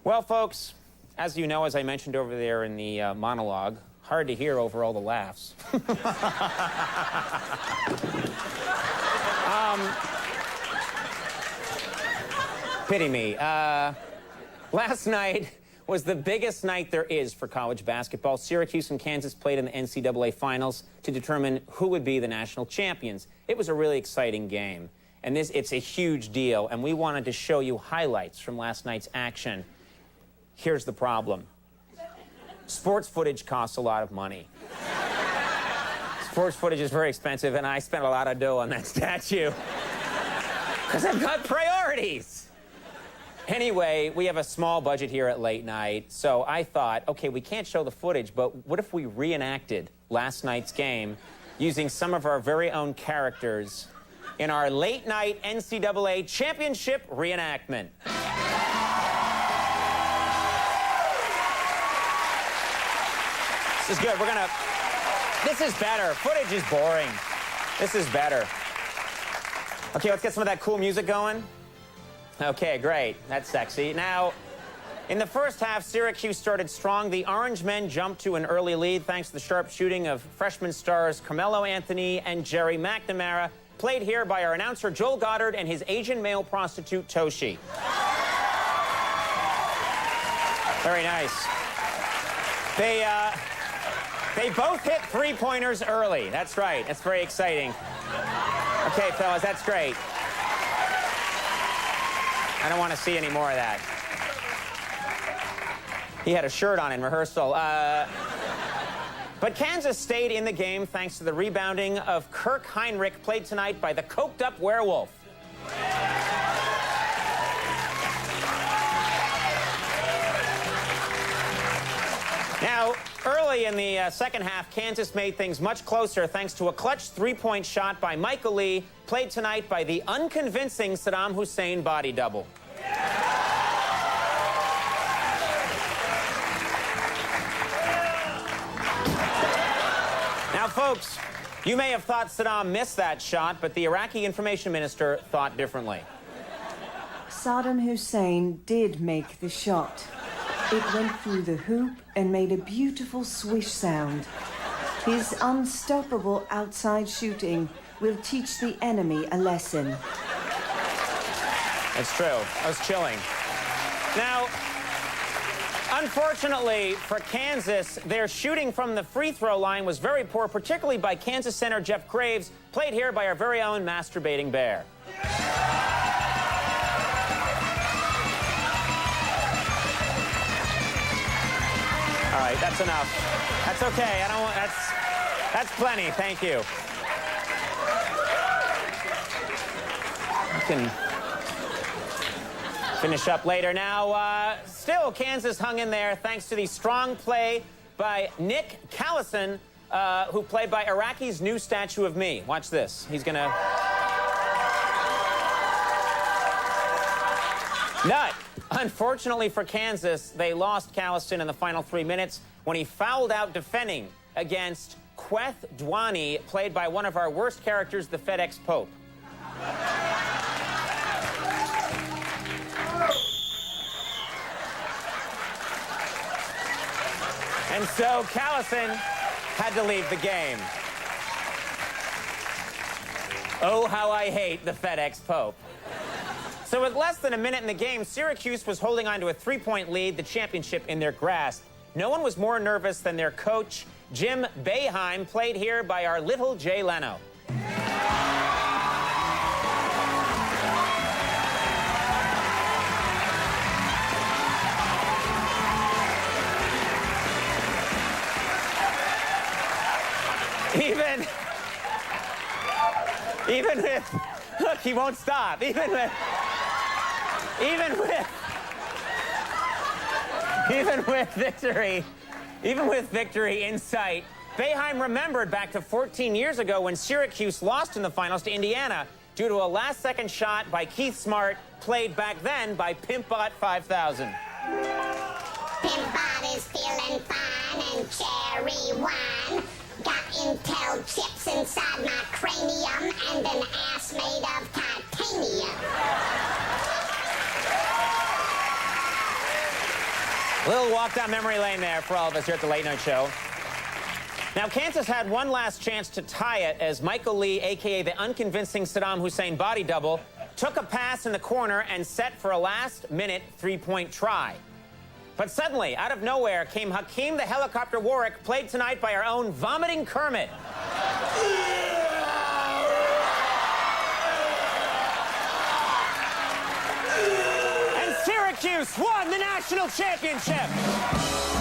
Well, folks, as you know, as I mentioned over there in the monologue, hard to hear over all the laughs. Pity me. Last night was the biggest night there is for college basketball. Syracuse and Kansas played in the NCAA finals to determine who would be the national champions. It was a really exciting game, and it's a huge deal, and we wanted to show you highlights from last night's action. Here's the problem. Sports footage costs a lot of money. Sports footage is very expensive, and I spent a lot of dough on that statue. Because I've got priorities. Anyway, we have a small budget here at Late Night, so I thought, okay, we can't show the footage, but what if we reenacted last night's game using some of our very own characters in our Late Night NCAA Championship reenactment? This is good. This is better. Footage is boring. This is better. Okay, let's get some of that cool music going. Okay, great. That's sexy. Now, in the first half, Syracuse started strong. The Orange men jumped to an early lead thanks to the sharp shooting of freshman stars Carmelo Anthony and Jerry McNamara, played here by our announcer Joel Goddard and his Asian male prostitute Toshi. Very nice. They both hit three-pointers early. That's right. That's very exciting. Okay, fellas, that's great. I don't want to see any more of that. He had a shirt on in rehearsal. But Kansas stayed in the game thanks to the rebounding of Kirk Heinrich, played tonight by the coked-up werewolf. Now, early in the second half, Kansas made things much closer thanks to a clutch three-point shot by Michael Lee, played tonight by the unconvincing Saddam Hussein body double. Now, folks, you may have thought Saddam missed that shot, but the Iraqi information minister thought differently. Saddam Hussein did make the shot. It went through the hoop and made a beautiful swish sound. His unstoppable outside shooting will teach the enemy a lesson. That's true. I was chilling. Now, unfortunately for Kansas, their shooting from the free throw line was very poor, particularly by Kansas center Jeff Graves, played here by our very own masturbating bear. All right, that's enough. That's okay. I don't want. That's plenty. Thank you. You can finish up later. Now, still, Kansas hung in there thanks to the strong play by Nick Callison, who played by Iraqi's new statue of me. Watch this. He's gonna nut. Unfortunately for Kansas, they lost Callison in the final 3 minutes when he fouled out defending against Queth Dwani, played by one of our worst characters, the FedEx Pope. And so Callison had to leave the game. Oh, how I hate the FedEx Pope. So with less than a minute in the game, Syracuse was holding on to a three-point lead, the championship in their grasp. No one was more nervous than their coach, Jim Boeheim, played here by our little Jay Leno. Even with, look, he won't stop. Even with victory in sight, Boeheim remembered back to 14 years ago when Syracuse lost in the finals to Indiana due to a last-second shot by Keith Smart, played back then by Pimpbot 5000. Pimpbot is feeling fine and cherry wine. Got Intel chips inside my cranium and an ass made of titanium. A little walk down memory lane there for all of us here at the Late Night Show. Now, Kansas had one last chance to tie it as Michael Lee, a.k.a. the unconvincing Saddam Hussein body double, took a pass in the corner and set for a last-minute three-point try. But suddenly, out of nowhere, came Hakeem the Helicopter Warwick, played tonight by our own vomiting Kermit. And Syracuse won the national championship!